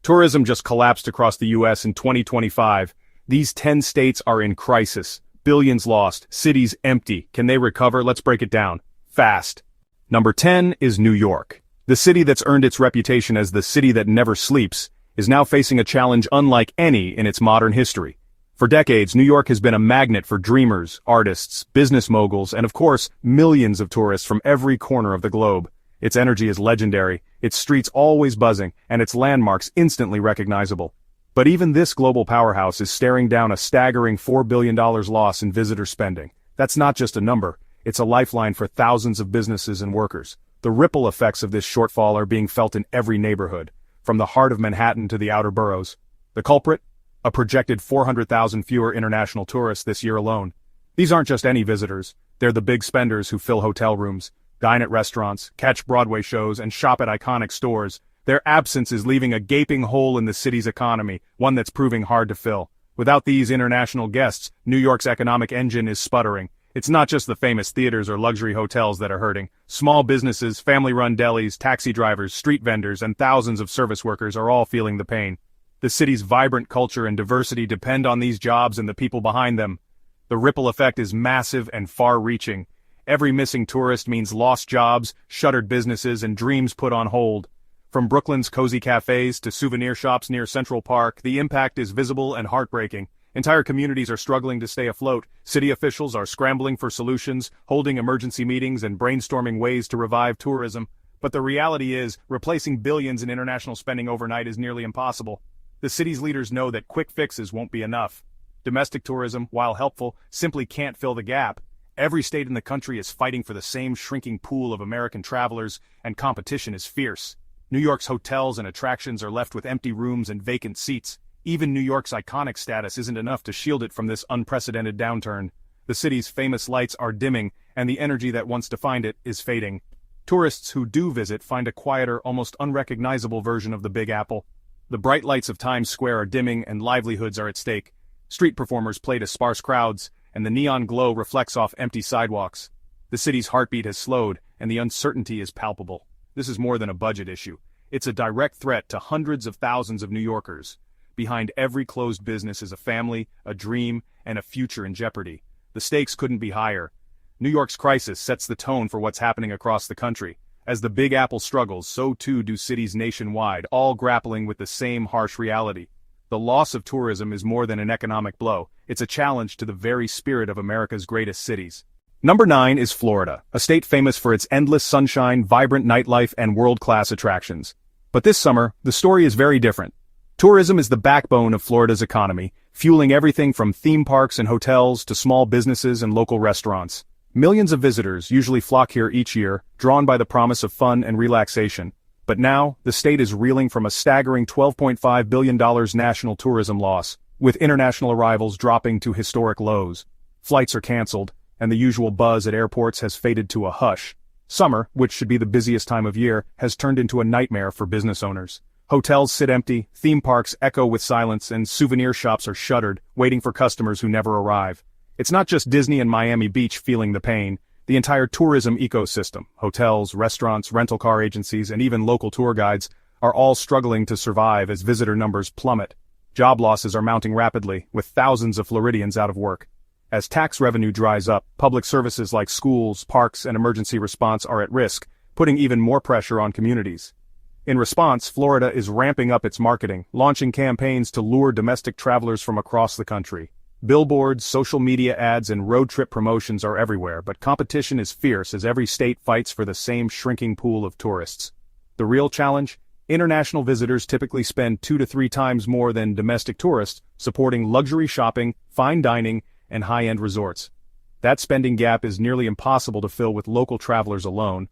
Tourism just collapsed across the US in 2025. These 10 states are in crisis. Billions lost, cities empty. Can they recover? Let's break it down. Fast. Number 10 is New York. The city that's earned its reputation as the city that never sleeps is now facing a challenge unlike any in its modern history. For decades, New York has been a magnet for dreamers, artists, business moguls, and of course, millions of tourists from every corner of the globe. Its energy is legendary, its streets always buzzing, and its landmarks instantly recognizable. But even this global powerhouse is staring down a staggering $4 billion loss in visitor spending. That's not just a number, it's a lifeline for thousands of businesses and workers. The ripple effects of this shortfall are being felt in every neighborhood, from the heart of Manhattan to the outer boroughs. The culprit? A projected 400,000 fewer international tourists this year alone. These aren't just any visitors, they're the big spenders who fill hotel rooms, dine at restaurants, catch Broadway shows, and shop at iconic stores. Their absence is leaving a gaping hole in the city's economy, one that's proving hard to fill. Without these international guests, New York's economic engine is sputtering. It's not just the famous theaters or luxury hotels that are hurting. Small businesses, family-run delis, taxi drivers, street vendors, and thousands of service workers are all feeling the pain. The city's vibrant culture and diversity depend on these jobs and the people behind them. The ripple effect is massive and far-reaching. Every missing tourist means lost jobs, shuttered businesses, and dreams put on hold. From Brooklyn's cozy cafes to souvenir shops near Central Park, the impact is visible and heartbreaking. Entire communities are struggling to stay afloat. City officials are scrambling for solutions, holding emergency meetings and brainstorming ways to revive tourism. But the reality is, replacing billions in international spending overnight is nearly impossible. The city's leaders know that quick fixes won't be enough. Domestic tourism, while helpful, simply can't fill the gap. Every state in the country is fighting for the same shrinking pool of American travelers, and competition is fierce. New York's hotels and attractions are left with empty rooms and vacant seats. Even New York's iconic status isn't enough to shield it from this unprecedented downturn. The city's famous lights are dimming, and the energy that once defined it is fading. Tourists who do visit find a quieter, almost unrecognizable version of the Big Apple. The bright lights of Times Square are dimming and livelihoods are at stake. Street performers play to sparse crowds, and the neon glow reflects off empty sidewalks. The city's heartbeat has slowed, and the uncertainty is palpable. This is more than a budget issue. It's a direct threat to hundreds of thousands of New Yorkers. Behind every closed business is a family, a dream, and a future in jeopardy. The stakes couldn't be higher. New York's crisis sets the tone for what's happening across the country. As the Big Apple struggles, so too do cities nationwide, all grappling with the same harsh reality. The loss of tourism is more than an economic blow. It's a challenge to the very spirit of America's greatest cities. Number 9 is Florida, a state famous for its endless sunshine, vibrant nightlife, and world-class attractions. But this summer, the story is very different. Tourism is the backbone of Florida's economy, fueling everything from theme parks and hotels to small businesses and local restaurants. Millions of visitors usually flock here each year, drawn by the promise of fun and relaxation. But now, the state is reeling from a staggering $12.5 billion national tourism loss, with international arrivals dropping to historic lows. Flights are canceled, and the usual buzz at airports has faded to a hush. Summer, which should be the busiest time of year, has turned into a nightmare for business owners. Hotels sit empty, theme parks echo with silence, and souvenir shops are shuttered, waiting for customers who never arrive. It's not just Disney and Miami Beach feeling the pain. The entire tourism ecosystem, hotels, restaurants, rental car agencies, and even local tour guides, are all struggling to survive as visitor numbers plummet. Job losses are mounting rapidly, with thousands of Floridians out of work. As tax revenue dries up, public services like schools, parks, and emergency response are at risk, putting even more pressure on communities. In response, Florida is ramping up its marketing, launching campaigns to lure domestic travelers from across the country. Billboards, social media ads, and road trip promotions are everywhere, but competition is fierce as every state fights for the same shrinking pool of tourists. The real challenge? International visitors typically spend 2 to 3 times more than domestic tourists, supporting luxury shopping, fine dining, and high-end resorts. That spending gap is nearly impossible to fill with local travelers alone.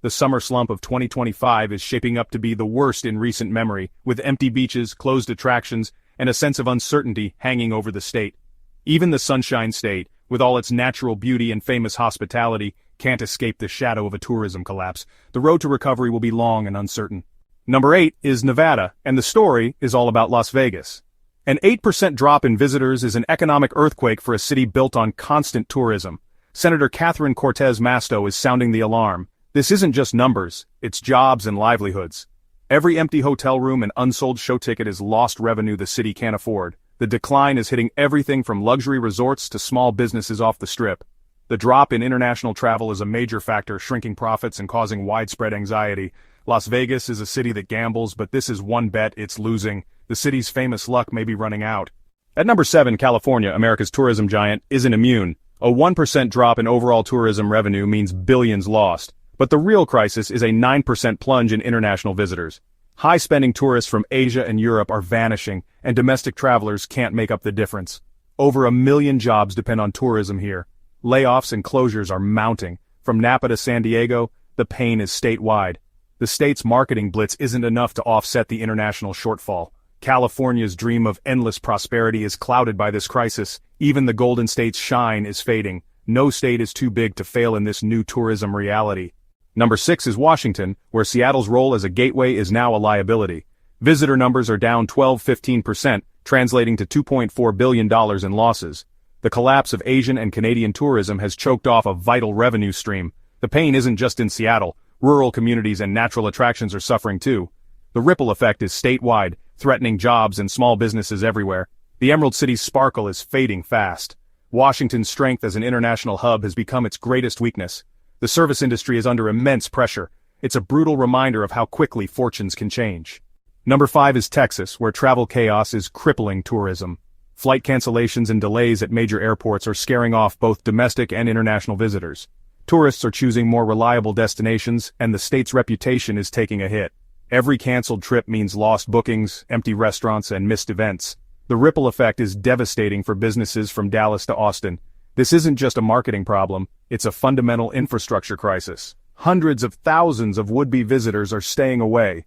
The summer slump of 2025 is shaping up to be the worst in recent memory, with empty beaches, closed attractions, and a sense of uncertainty hanging over the state. Even the Sunshine State, with all its natural beauty and famous hospitality, can't escape the shadow of a tourism collapse. The road to recovery will be long and uncertain. Number 8 is Nevada, and the story is all about Las Vegas. An 8% drop in visitors is an economic earthquake for a city built on constant tourism. Senator Catherine Cortez Masto is sounding the alarm. This isn't just numbers, it's jobs and livelihoods. Every empty hotel room and unsold show ticket is lost revenue the city can't afford. The decline is hitting everything from luxury resorts to small businesses off the strip. The drop in international travel is a major factor, shrinking profits and causing widespread anxiety. Las Vegas is a city that gambles, but this is one bet it's losing. The city's famous luck may be running out. At number 7, California, America's tourism giant, isn't immune. A 1% drop in overall tourism revenue means billions lost. But the real crisis is a 9% plunge in international visitors. High-spending tourists from Asia and Europe are vanishing, and domestic travelers can't make up the difference. Over 1 million jobs depend on tourism here. Layoffs and closures are mounting. From Napa to San Diego, the pain is statewide. The state's marketing blitz isn't enough to offset the international shortfall. California's dream of endless prosperity is clouded by this crisis. Even the Golden State's shine is fading. No state is too big to fail in this new tourism reality. Number 6 is Washington, where Seattle's role as a gateway is now a liability. Visitor numbers are down 12–15%, translating to $2.4 billion in losses. The collapse of Asian and Canadian tourism has choked off a vital revenue stream. The pain isn't just in Seattle. Rural communities and natural attractions are suffering too. The ripple effect is statewide, threatening jobs and small businesses everywhere. The Emerald City's sparkle is fading fast. Washington's strength as an international hub has become its greatest weakness. The service industry is under immense pressure. It's a brutal reminder of how quickly fortunes can change. Number 5 is Texas, where travel chaos is crippling tourism. Flight cancellations and delays at major airports are scaring off both domestic and international visitors. Tourists are choosing more reliable destinations, and the state's reputation is taking a hit. Every canceled trip means lost bookings, empty restaurants, and missed events. The ripple effect is devastating for businesses from Dallas to Austin. This isn't just a marketing problem, it's a fundamental infrastructure crisis. Hundreds of thousands of would-be visitors are staying away.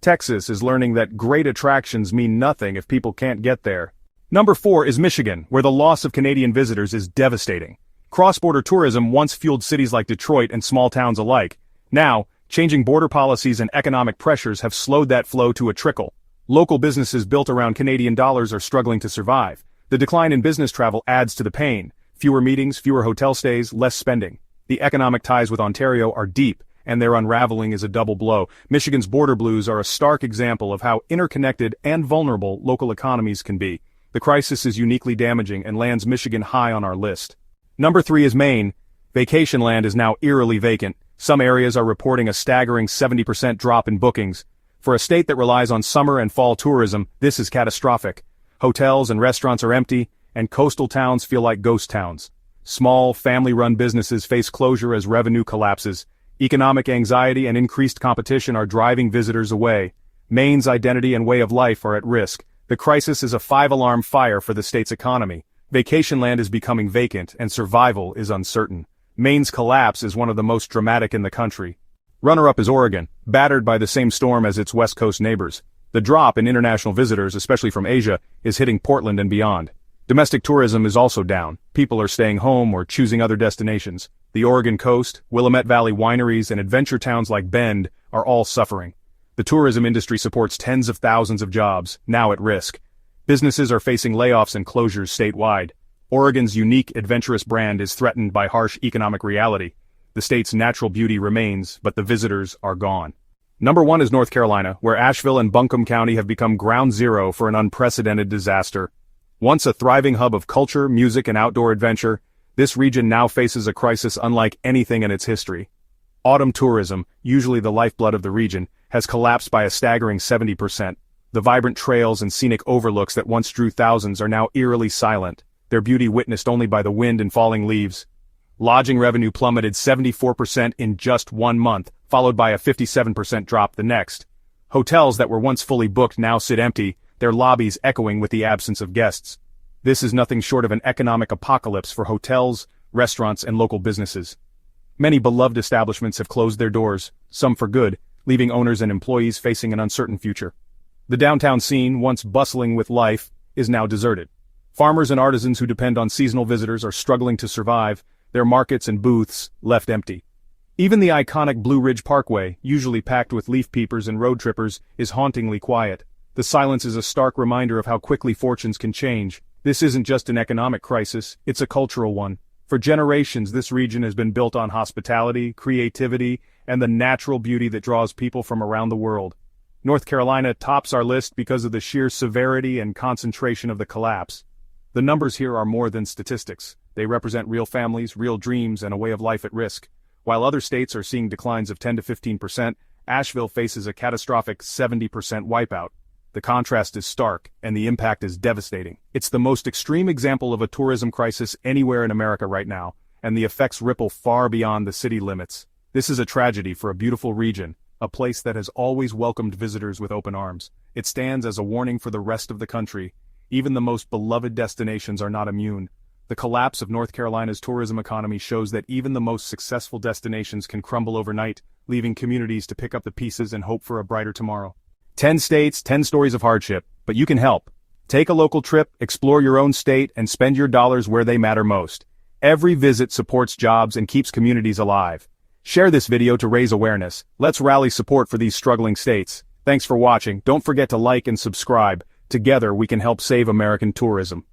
Texas is learning that great attractions mean nothing if people can't get there. Number 4 is Michigan, where the loss of Canadian visitors is devastating. Cross-border tourism once fueled cities like Detroit and small towns alike. Now, changing border policies and economic pressures have slowed that flow to a trickle. Local businesses built around Canadian dollars are struggling to survive. The decline in business travel adds to the pain. Fewer meetings, fewer hotel stays, less spending. The economic ties with Ontario are deep, and their unraveling is a double blow. Michigan's border blues are a stark example of how interconnected and vulnerable local economies can be. The crisis is uniquely damaging and lands Michigan high on our list. Number 3 is Maine. Vacation land is now eerily vacant. Some areas are reporting a staggering 70% drop in bookings. For a state that relies on summer and fall tourism, this is catastrophic. Hotels and restaurants are empty, and coastal towns feel like ghost towns. Small, family-run businesses face closure as revenue collapses. Economic anxiety and increased competition are driving visitors away. Maine's identity and way of life are at risk. The crisis is a 5-alarm fire for the state's economy. Vacation land is becoming vacant, and survival is uncertain. Maine's collapse is one of the most dramatic in the country. Runner-up is Oregon, battered by the same storm as its West Coast neighbors. The drop in international visitors, especially from Asia, is hitting Portland and beyond. Domestic tourism is also down. People are staying home or choosing other destinations. The Oregon coast, Willamette Valley wineries, and adventure towns like Bend are all suffering. The tourism industry supports tens of thousands of jobs, now at risk. Businesses are facing layoffs and closures statewide. Oregon's unique, adventurous brand is threatened by harsh economic reality. The state's natural beauty remains, but the visitors are gone. Number 1 is North Carolina, where Asheville and Buncombe County have become ground zero for an unprecedented disaster. Once a thriving hub of culture, music, and outdoor adventure, this region now faces a crisis unlike anything in its history. Autumn tourism, usually the lifeblood of the region, has collapsed by a staggering 70%. The vibrant trails and scenic overlooks that once drew thousands are now eerily silent, their beauty witnessed only by the wind and falling leaves. Lodging revenue plummeted 74% in just 1 month, followed by a 57% drop the next. Hotels that were once fully booked now sit empty, their lobbies echoing with the absence of guests. This is nothing short of an economic apocalypse for hotels, restaurants, and local businesses. Many beloved establishments have closed their doors, some for good, leaving owners and employees facing an uncertain future. The downtown scene, once bustling with life, is now deserted. Farmers and artisans who depend on seasonal visitors are struggling to survive, their markets and booths left empty. Even the iconic Blue Ridge Parkway, usually packed with leaf peepers and road trippers, is hauntingly quiet. The silence is a stark reminder of how quickly fortunes can change. This isn't just an economic crisis, it's a cultural one. For generations, this region has been built on hospitality, creativity, and the natural beauty that draws people from around the world. North Carolina tops our list because of the sheer severity and concentration of the collapse. The numbers here are more than statistics. They represent real families, real dreams, and a way of life at risk. While other states are seeing declines of 10 to 15%, Asheville faces a catastrophic 70% wipeout. The contrast is stark, and the impact is devastating. It's the most extreme example of a tourism crisis anywhere in America right now, and the effects ripple far beyond the city limits. This is a tragedy for a beautiful region, a place that has always welcomed visitors with open arms. It stands as a warning for the rest of the country. Even the most beloved destinations are not immune. The collapse of North Carolina's tourism economy shows that even the most successful destinations can crumble overnight, leaving communities to pick up the pieces and hope for a brighter tomorrow. 10 states, 10 stories of hardship, but you can help. Take a local trip, explore your own state, and spend your dollars where they matter most. Every visit supports jobs and keeps communities alive. Share this video to raise awareness. Let's rally support for these struggling states. Thanks for watching. Don't forget to like and subscribe. Together we can help save American tourism.